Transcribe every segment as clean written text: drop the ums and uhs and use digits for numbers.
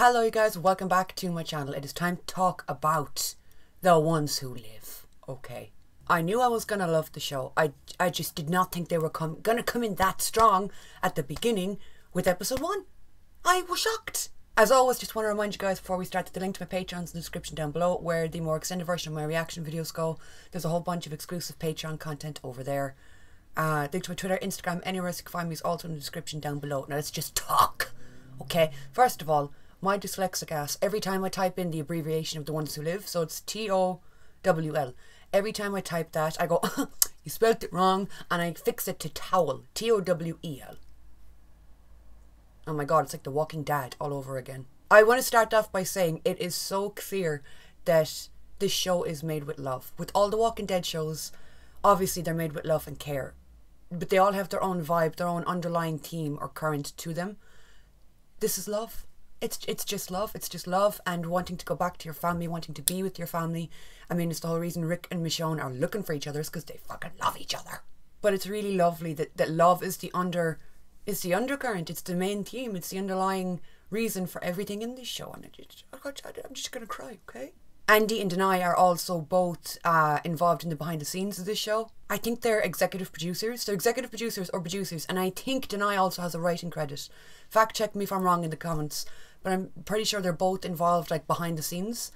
Hello you guys, welcome back to my channel. It is time to talk about The Ones Who Live. Okay. I knew I was gonna love the show. I just did not think they were gonna come in that strong at the beginning with episode 1. I was shocked. As always, just want to remind you guys before we start that the link to my Patreon is in the description down below, where the more extended version of my reaction videos go. There's a whole bunch of exclusive Patreon content over there. Link to my Twitter, Instagram, anywhere else you can find me is also in the description down below. Now let's just talk. Okay, first of all, my dyslexic ass, every time I type in the abbreviation of The Ones Who Live, so it's TOWL, every time I type that, I go, you spelled it wrong, and I fix it to towel, TOWEL. Oh my god, it's like The Walking Dead all over again. I want to start off by saying it is so clear that this show is made with love. With all the Walking Dead shows, obviously they're made with love and care, but they all have their own vibe, their own underlying theme or current to them. This is love. It's just love. It's just love and wanting to go back to your family, wanting to be with your family. I mean, it's the whole reason Rick and Michonne are looking for each other is because they fucking love each other. But it's really lovely that love is the undercurrent. It's the main theme. It's the underlying reason for everything in this show. And I'm just gonna cry, okay? Andy and Denai are also both involved in the behind the scenes of this show. I think they're executive producers. They're executive producers or producers, and I think Denai also has a writing credit. Fact check me if I'm wrong in the comments, but I'm pretty sure they're both involved like behind the scenes.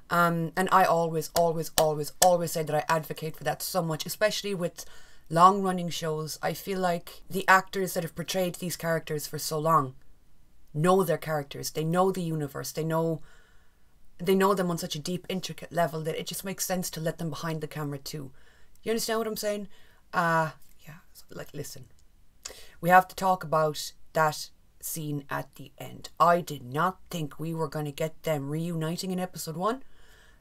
And I always say that I advocate for that so much, especially with long running shows. I feel like the actors that have portrayed these characters for so long know their characters. They know the universe. They know them on such a deep, intricate level that it just makes sense to let them behind the camera too. You understand what I'm saying? Yeah, like listen. We have to talk about that scene at the end. I did not think we were going to get them reuniting in episode 1.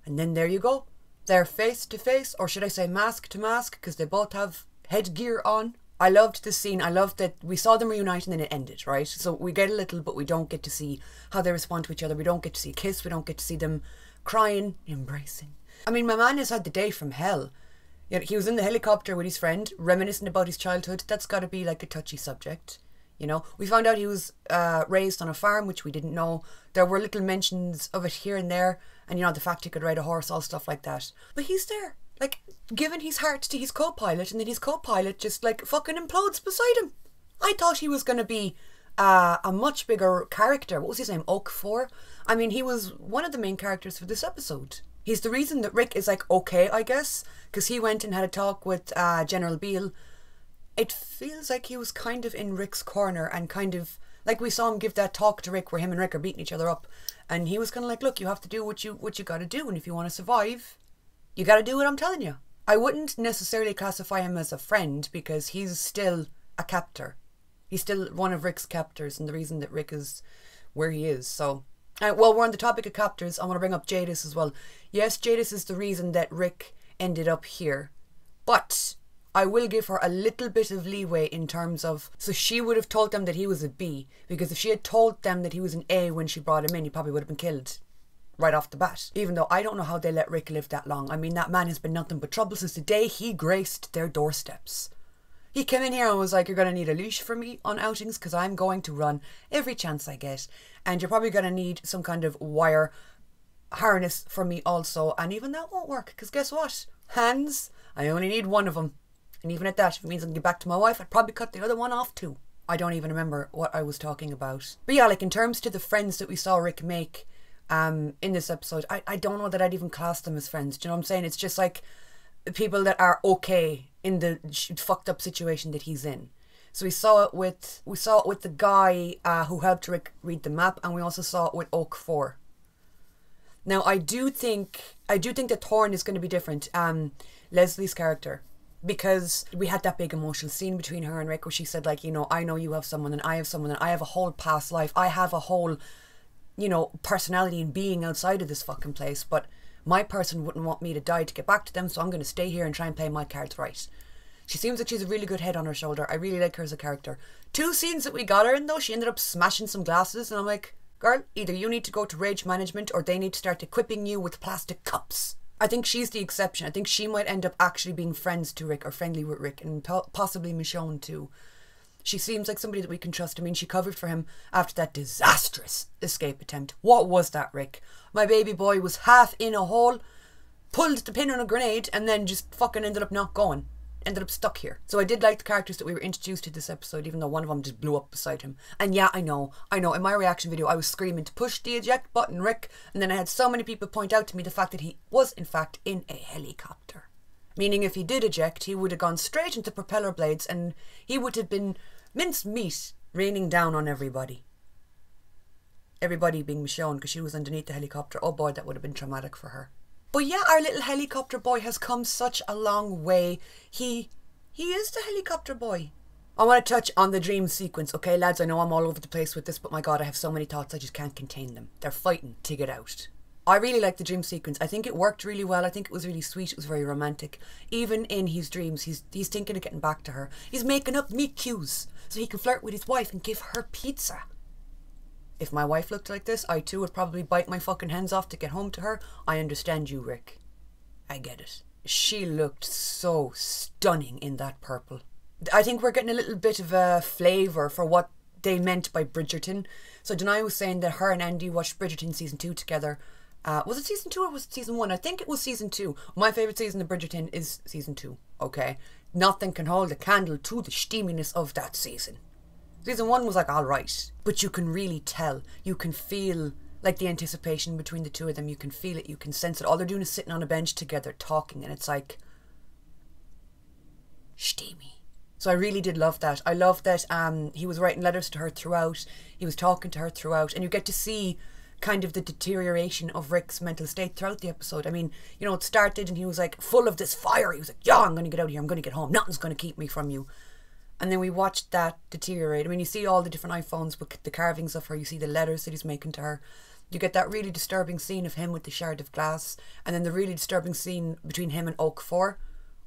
And then there you go. They're face to face, or should I say mask to mask, because they both have headgear on. I loved the scene. I loved that we saw them reunite and then it ended, right? So we get a little, but we don't get to see how they respond to each other. We don't get to see a kiss. We don't get to see them crying, embracing. I mean, my man has had the day from hell. You know, he was in the helicopter with his friend, reminiscing about his childhood. That's got to be like a touchy subject. You know, we found out he was raised on a farm, which we didn't know. There were little mentions of it here and there. And, you know, the fact he could ride a horse, all stuff like that. But he's there, like, giving his heart to his co-pilot, and then his co-pilot just, like, fucking implodes beside him. I thought he was going to be a much bigger character. What was his name? Oak 4? I mean, he was one of the main characters for this episode. He's the reason that Rick is, like, okay, I guess. Because he went and had a talk with General Beale. It feels like he was kind of in Rick's corner and kind of, like we saw him give that talk to Rick where him and Rick are beating each other up. And he was kind of like, look, you have to do what you got to do. And if you want to survive, you got to do what I'm telling you. I wouldn't necessarily classify him as a friend because he's still a captor. He's still one of Rick's captors and the reason that Rick is where he is. So, well, we're on the topic of captors. I want to bring up Jadis as well. Yes, Jadis is the reason that Rick ended up here. But I will give her a little bit of leeway in terms of, so she would have told them that he was a B, because if she had told them that he was an A when she brought him in, he probably would have been killed right off the bat. Even though I don't know how they let Rick live that long. I mean, that man has been nothing but trouble since the day he graced their doorsteps. He came in here and was like, you're going to need a leash for me on outings because I'm going to run every chance I get. And you're probably going to need some kind of wire harness for me also. And even that won't work because guess what? Hands, I only need one of them. And even at that, if it means I can get back to my wife, I'd probably cut the other one off too. I don't even remember what I was talking about. But yeah, like in terms to the friends that we saw Rick make in this episode, I don't know that I'd even class them as friends. Do you know what I'm saying? It's just like people that are okay in the fucked up situation that he's in. So we saw it with the guy who helped Rick read the map, and we also saw it with Oak 4. Now I do think that Thorne is going to be different. Leslie's character. Because we had that big emotional scene between her and Rick where she said, like, you know, I know you have someone and I have someone and I have a whole past life. I have a whole, you know, personality and being outside of this fucking place. But my person wouldn't want me to die to get back to them, so I'm going to stay here and try and play my cards right. She seems like she's a really good head on her shoulder. I really like her as a character. 2 scenes that we got her in, though, she ended up smashing some glasses. And I'm like, girl, either you need to go to rage management or they need to start equipping you with plastic cups. I think she's the exception. I think she might end up actually being friends to Rick or friendly with Rick and possibly Michonne too. She seems like somebody that we can trust. I mean, she covered for him after that disastrous escape attempt. What was that, Rick? My baby boy was half in a hole, pulled the pin on a grenade, and then just fucking ended up not going. Ended up stuck here. So I did like the characters that we were introduced to this episode, even though one of them just blew up beside him. And yeah, I know. In my reaction video, I was screaming to push the eject button, Rick. And then I had so many people point out to me the fact that he was, in fact, in a helicopter. Meaning if he did eject, he would have gone straight into propeller blades and he would have been minced meat raining down on everybody. Everybody being Michonne, because she was underneath the helicopter. Oh boy, that would have been traumatic for her. But yeah, our little helicopter boy has come such a long way. He is the helicopter boy. I want to touch on the dream sequence. Okay, lads, I know I'm all over the place with this, but my God, I have so many thoughts, I just can't contain them. They're fighting to get out. I really like the dream sequence. I think it worked really well. I think it was really sweet. It was very romantic. Even in his dreams, he's thinking of getting back to her. He's making up meet cues so he can flirt with his wife and give her pizza. If my wife looked like this, I too would probably bite my fucking hands off to get home to her. I understand you, Rick. I get it. She looked so stunning in that purple. I think we're getting a little bit of a flavour for what they meant by Bridgerton. So Denai was saying that her and Andy watched Bridgerton season 2 together. Was it season 2 or was it season 1? I think it was season 2. My favourite season of Bridgerton is season 2, okay? Nothing can hold a candle to the steaminess of that season. Season 1 was like alright, but you can really tell, you can feel like the anticipation between the two of them, you can feel it, you can sense it. All they're doing is sitting on a bench together talking and it's like steamy. So I really did love that. I love that he was writing letters to her throughout, he was talking to her throughout, and you get to see kind of the deterioration of Rick's mental state throughout the episode. I mean, you know, it started and he was like full of this fire. He was like, yeah, I'm going to get out of here. I'm going to get home. Nothing's going to keep me from you. And then we watched that deteriorate. I mean, you see all the different iPhones with the carvings of her. You see the letters that he's making to her. You get that really disturbing scene of him with the shard of glass. And then the really disturbing scene between him and Oak 4,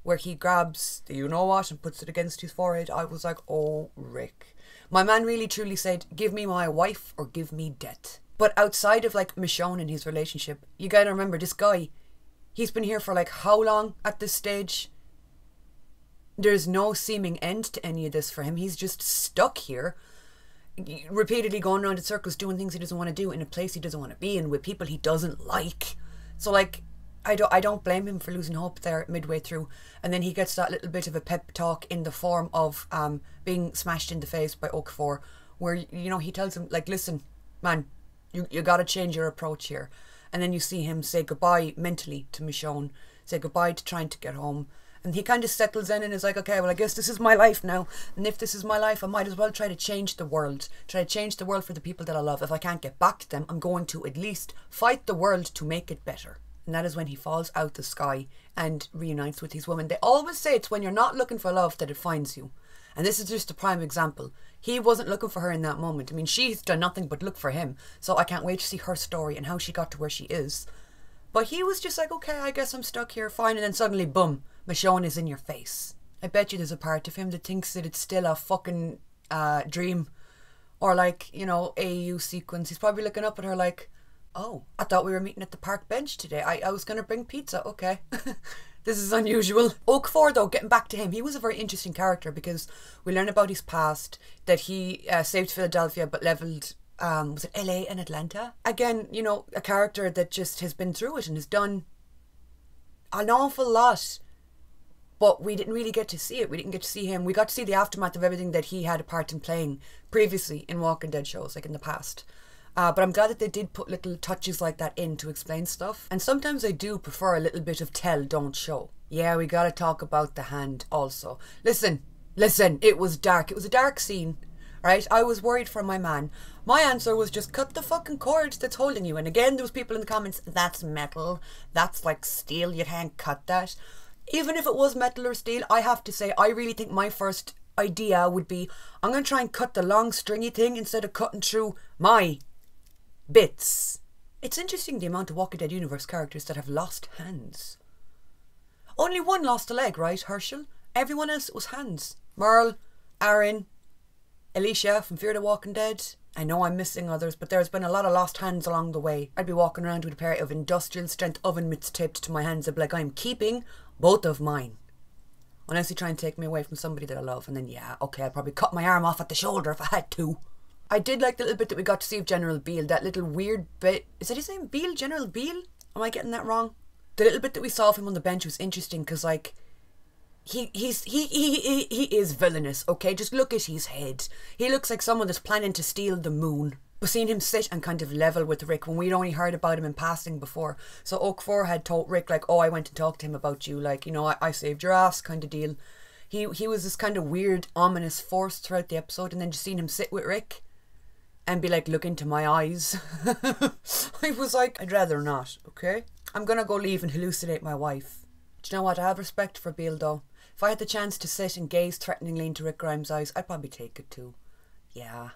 where he grabs the you-know-what and puts it against his forehead. I was like, oh, Rick. My man really truly said, give me my wife or give me death. But outside of like Michonne and his relationship, you gotta remember this guy, he's been here for like how long at this stage? There's no seeming end to any of this for him. He's just stuck here, repeatedly going around in circles, doing things he doesn't want to do, in a place he doesn't want to be in, with people he doesn't like. So like, I don't blame him for losing hope there midway through. And then he gets that little bit of a pep talk in the form of being smashed in the face by Oak 4, where, you know, he tells him, like, listen, man, you got to change your approach here. And then you see him say goodbye mentally to Michonne, say goodbye to trying to get home. And he kind of settles in and is like, okay, well, I guess this is my life now. And if this is my life, I might as well try to change the world. Try to change the world for the people that I love. If I can't get back to them, I'm going to at least fight the world to make it better. And that is when he falls out the sky and reunites with his woman. They always say it's when you're not looking for love that it finds you. And this is just a prime example. He wasn't looking for her in that moment. I mean, she's done nothing but look for him. So I can't wait to see her story and how she got to where she is. But he was just like, okay, I guess I'm stuck here, fine. And then suddenly, boom, Michonne is in your face. I bet you there's a part of him that thinks that it's still a fucking dream. Or like, you know, AU sequence. He's probably looking up at her like, oh, I thought we were meeting at the park bench today. I was going to bring pizza. Okay. This is unusual. Oak 4, though, getting back to him, he was a very interesting character because we learn about his past, that he saved Philadelphia but levelled, was it LA and Atlanta? Again, you know, a character that just has been through it and has done an awful lot. But we didn't really get to see it. We didn't get to see him. We got to see the aftermath of everything that he had a part in playing previously in Walking Dead shows, like in the past. But I'm glad that they did put little touches like that in to explain stuff. And sometimes I do prefer a little bit of tell, don't show. Yeah, we gotta talk about the hand also. Listen, it was dark. It was a dark scene, right? I was worried for my man. My answer was just cut the fucking cord that's holding you. And again, there was people in the comments, that's metal. That's like steel, you can't cut that. Even if it was metal or steel, I have to say, I really think my first idea would be, I'm gonna try and cut the long stringy thing instead of cutting through my bits. It's interesting the amount of Walking Dead universe characters that have lost hands. Only one lost a leg, right, Herschel? Everyone else was hands. Merle, Aaron, Alicia from Fear the Walking Dead. I know I'm missing others, but there's been a lot of lost hands along the way. I'd be walking around with a pair of industrial strength oven mitts taped to my hands. I'd be like, I'm keeping both of mine. Unless you try and take me away from somebody that I love, and then yeah, okay, I'd probably cut my arm off at the shoulder if I had to. I did like the little bit that we got to see of General Beale, that little weird bit. Is that his name? Beale? General Beale? Am I getting that wrong? The little bit that we saw of him on the bench was interesting because, like, he is villainous, okay? Just look at his head. He looks like someone that's planning to steal the moon. But seeing him sit and kind of level with Rick when we'd only heard about him in passing before. So Oak 4 had told Rick, like, oh, I went and talked to him about you, like, you know, I saved your ass kind of deal. He was this kind of weird, ominous force throughout the episode, and then just seeing him sit with Rick and be like, look into my eyes. I was like, I'd rather not, okay? I'm gonna go leave and hallucinate my wife. Do you know what? I have respect for Beale, though. If I had the chance to sit and gaze threateningly into Rick Grimes' eyes, I'd probably take it too. Yeah.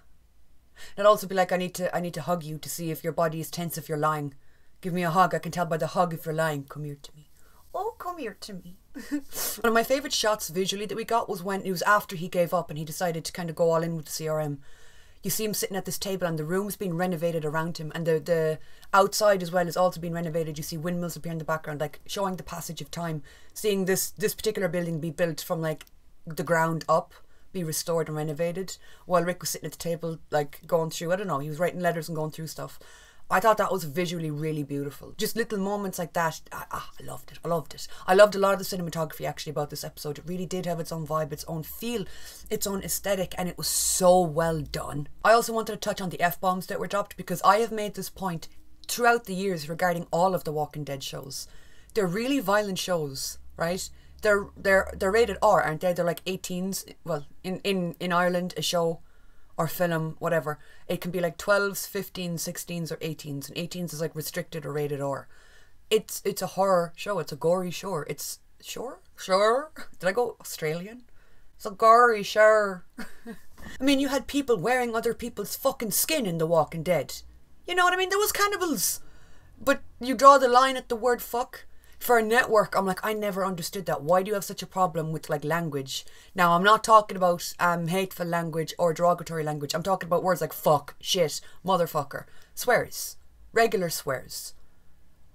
And I'd also be like, I need to hug you to see if your body is tense if you're lying. Give me a hug. I can tell by the hug if you're lying. Come here to me. Oh, come here to me. One of my favourite shots visually that we got was when it was after he gave up and he decided to kind of go all in with the CRM. You see him sitting at this table and the room's being renovated around him, and the outside as well is also being renovated. You see windmills appear in the background, like showing the passage of time, seeing this particular building be built from like the ground up, be restored and renovated, while Rick was sitting at the table like going through, I don't know, he was writing letters and going through stuff. I thought that was visually really beautiful. Just little moments like that. I loved it. I loved it. I loved a lot of the cinematography actually about this episode. It really did have its own vibe, its own feel, its own aesthetic, and it was so well done. I also wanted to touch on the F-bombs that were dropped because I have made this point throughout the years regarding all of the Walking Dead shows. They're really violent shows, right? They're rated R, aren't they? They're like 18s. Well, in Ireland, a show or film, whatever, it can be like 12s, 15s, 16s or 18s, and 18s is like restricted or rated R. It's a horror show. It's a gory show. It's sure? Did I go Australian? It's a gory show. I mean, you had people wearing other people's fucking skin in The Walking Dead. You know what I mean? There was cannibals. But you draw the line at the word fuck. For a network, I'm like, I never understood that. Why do you have such a problem with like language? Now, I'm not talking about hateful language or derogatory language. I'm talking about words like fuck, shit, motherfucker. Swears. Regular swears.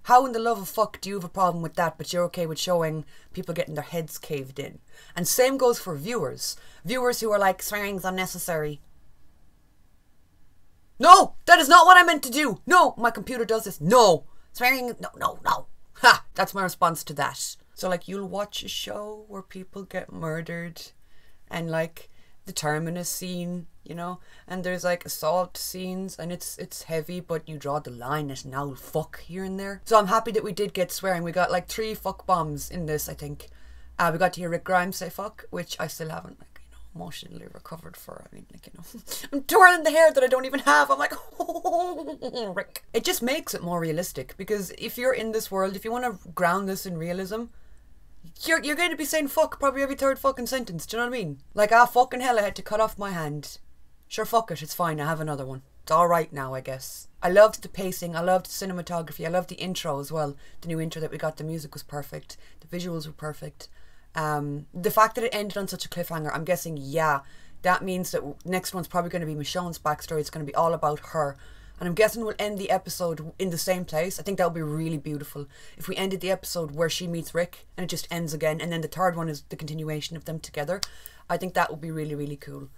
How in the love of fuck do you have a problem with that, but you're okay with showing people getting their heads caved in? And same goes for viewers. Viewers who are like, swearing's unnecessary. No, that is not what I meant to do. No, my computer does this. No. Swearing, no. Ha! That's my response to that. So like you'll watch a show where people get murdered and like the terminus scene, you know, and there's like assault scenes and it's heavy, but you draw the line at now fuck here and there. So I'm happy that we did get swearing. We got like 3 fuck bombs in this, I think. We got to hear Rick Grimes say fuck, which I still haven't like, you know, emotionally recovered for. I mean, like, you know, I'm twirling the hair that I don't even have. I'm like, oh, Rick. It just makes it more realistic because if you're in this world, if you want to ground this in realism, you're going to be saying fuck probably every 3rd fucking sentence. Do you know what I mean? Like, fucking hell, I had to cut off my hand. Sure, fuck it, it's fine, I have another one. It's alright now, I guess. I loved the pacing, I loved the cinematography, I loved the intro as well. The new intro that we got, the music was perfect, the visuals were perfect. The fact that it ended on such a cliffhanger, I'm guessing, yeah, that means that next one's probably going to be Michonne's backstory. It's going to be all about her. And I'm guessing we'll end the episode in the same place. I think that would be really beautiful if we ended the episode where she meets Rick and it just ends again, and then the 3rd one is the continuation of them together. I think that would be really, really cool.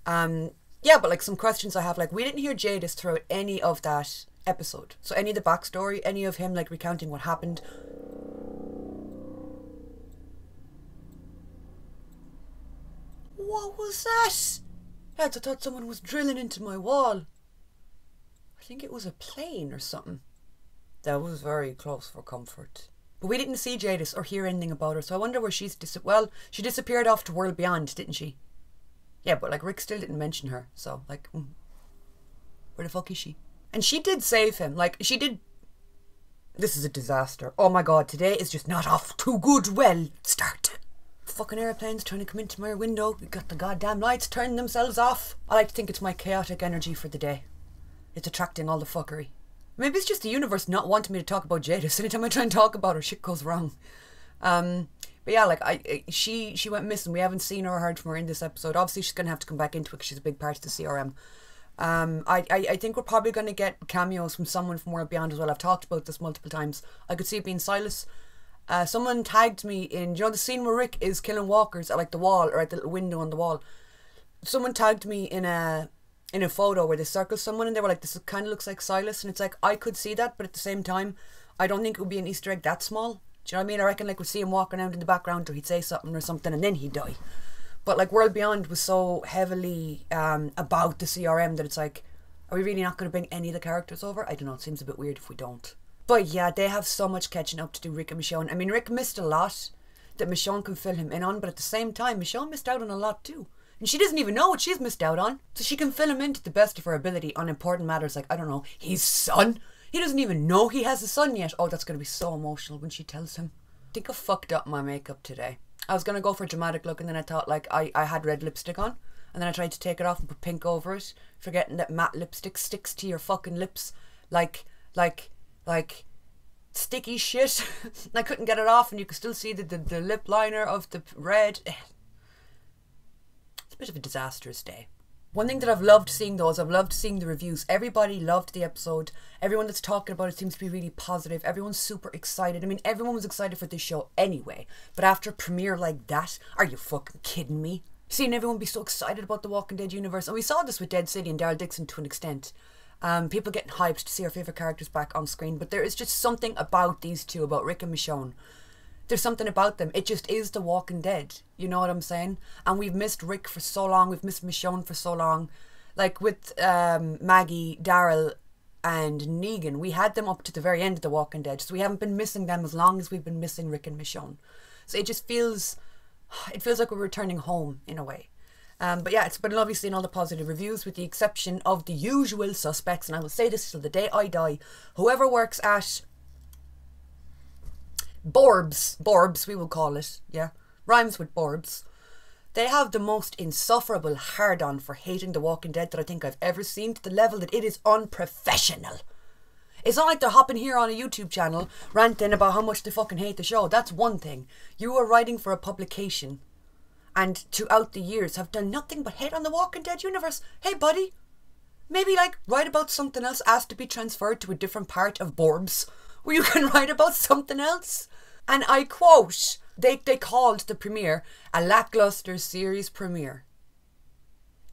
Yeah, but like some questions I have, like we didn't hear Jadis throughout any of that episode. So any of the backstory, any of him like recounting what happened. What was that? Lads, I thought someone was drilling into my wall. I think it was a plane or something. That was very close for comfort. But we didn't see Jadis or hear anything about her, so I wonder where she's well, she disappeared off to World Beyond, didn't she? Yeah, but like Rick still didn't mention her, so like, where the fuck is she? And she did save him, like she did. This is a disaster. Oh my god, today is just not off too good. Well, start. Fucking airplanes trying to come into my window. We got the goddamn lights turning themselves off. I like to think it's my chaotic energy for the day. It's attracting all the fuckery. Maybe it's just the universe not wanting me to talk about Jadis. Anytime I try and talk about her, shit goes wrong. But yeah, like she went missing. We haven't seen or heard from her in this episode. Obviously, she's gonna have to come back into it because she's a big part of the CRM. I think we're probably gonna get cameos from someone from World Beyond as well. I've talked about this multiple times. I could see it being Silas. Someone tagged me in, you know, the scene where Rick is killing walkers at like the wall or at the little window on the wall. Someone tagged me in a photo where they circle someone and they were like, this kind of looks like Silas, and it's like, I could see that, but at the same time, I don't think it would be an Easter egg that small. Do you know what I mean? I reckon like we'd see him walking out in the background, or he'd say something or something and then he'd die. But like World Beyond was so heavily about the CRM that it's like, are we really not going to bring any of the characters over? I don't know, it seems a bit weird if we don't. But yeah, they have so much catching up to do, Rick and Michonne. I mean, Rick missed a lot that Michonne can fill him in on, but at the same time, Michonne missed out on a lot too. And she doesn't even know what she's missed out on. So she can fill him in to the best of her ability on important matters like, I don't know, his son. He doesn't even know he has a son yet. Oh, that's going to be so emotional when she tells him. I think I fucked up my makeup today. I was going to go for a dramatic look and then I thought like I had red lipstick on. And then I tried to take it off and put pink over it. Forgetting that matte lipstick sticks to your fucking lips like sticky shit. And I couldn't get it off and you could still see the lip liner of the red. It's a bit of a disastrous day. One thing that I've loved seeing though is I've loved seeing the reviews. Everybody loved the episode. Everyone that's talking about it seems to be really positive. Everyone's super excited. I mean, everyone was excited for this show anyway. But after a premiere like that, are you fucking kidding me? Seeing everyone be so excited about the Walking Dead universe. And we saw this with Dead City and Daryl Dixon to an extent. People getting hyped to see our favourite characters back on screen. But there is just something about these two, about Rick and Michonne. There's something about them. It just is the Walking Dead. You know what I'm saying? And we've missed Rick for so long. We've missed Michonne for so long. Like with Maggie, Daryl and Negan, we had them up to the very end of the Walking Dead. So we haven't been missing them as long as we've been missing Rick and Michonne. So it just feels... It feels like we're returning home in a way. But yeah, it's been lovely seeing all the positive reviews with the exception of the usual suspects. And I will say this till the day I die. Whoever works at Borbs we will call it, yeah, rhymes with Borbs. They have the most insufferable hard-on for hating The Walking Dead that I think I've ever seen, to the level that it is unprofessional. It's not like they're hopping here on a YouTube channel ranting about how much they fucking hate the show. That's one thing. You are writing for a publication and throughout the years have done nothing but hate on The Walking Dead universe. Hey buddy, maybe like write about something else, ask to be transferred to a different part of Borbs where you can write about something else. And I quote, they called the premiere a lackluster series premiere.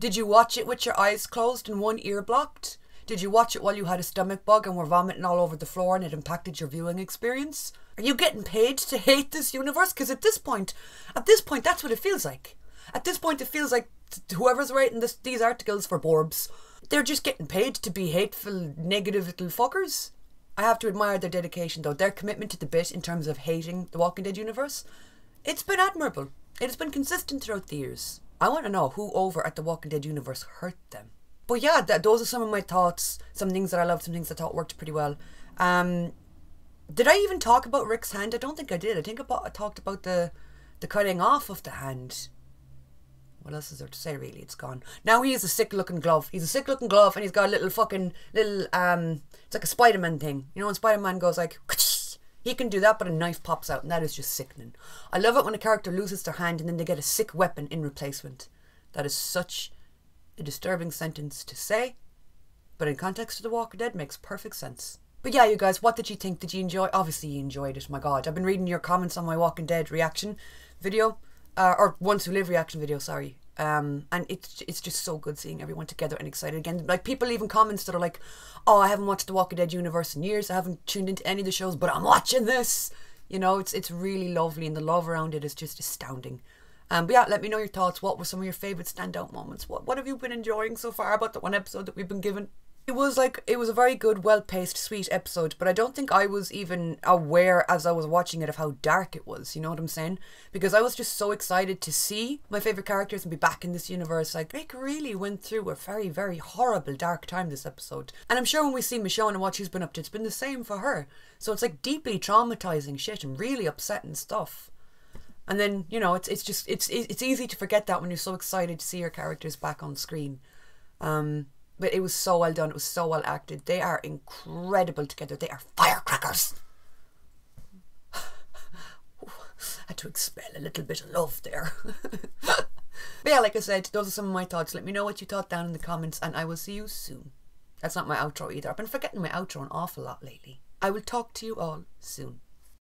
Did you watch it with your eyes closed and one ear blocked? Did you watch it while you had a stomach bug and were vomiting all over the floor and it impacted your viewing experience? Are you getting paid to hate this universe? Because at this point, that's what it feels like. At this point, it feels like whoever's writing these articles for Borbs, they're just getting paid to be hateful, negative little fuckers. I have to admire their dedication though. Their commitment to the bit in terms of hating the Walking Dead universe, it's been admirable. It has been consistent throughout the years. I want to know who over at the Walking Dead universe hurt them. But yeah, those are some of my thoughts. Some things that I loved, some things I thought worked pretty well. Did I even talk about Rick's hand? I don't think I did. I think I talked about the cutting off of the hand. What else is there to say, really? It's gone. Now he has a sick-looking glove. He's a sick-looking glove and he's got a little fucking, it's like a Spider-Man thing. You know when Spider-Man goes like, he can do that, but a knife pops out and that is just sickening. I love it when a character loses their hand and then they get a sick weapon in replacement. That is such a disturbing sentence to say, but in context of The Walking Dead makes perfect sense. But yeah, you guys, what did you think? Did you enjoy? Obviously you enjoyed it, my god. I've been reading your comments on my Walking Dead reaction video, or Ones Who Live reaction video, sorry. And it's just so good seeing everyone together and excited again. Like people leaving comments that are like, oh, I haven't watched The Walking Dead universe in years, I haven't tuned into any of the shows, but I'm watching this. You know, it's really lovely and the love around it is just astounding. But yeah, let me know your thoughts. What were some of your favourite standout moments? What have you been enjoying so far about the one episode that we've been given? It was a very good, well-paced, sweet episode, but I don't think I was even aware as I was watching it of how dark it was, you know what I'm saying? Because I was just so excited to see my favourite characters and be back in this universe. Like, Rick really went through a very, very horrible, dark time this episode. And I'm sure when we see Michonne and what she's been up to, it's been the same for her. So it's like deeply traumatising shit and really upsetting stuff. And then, you know, it's easy to forget that when you're so excited to see your characters back on screen. But it was so well done. It was so well acted. They are incredible together. They are firecrackers. Had to expel a little bit of love there. But yeah, like I said, those are some of my thoughts. Let me know what you thought down in the comments and I will see you soon. That's not my outro either. I've been forgetting my outro an awful lot lately. I will talk to you all soon.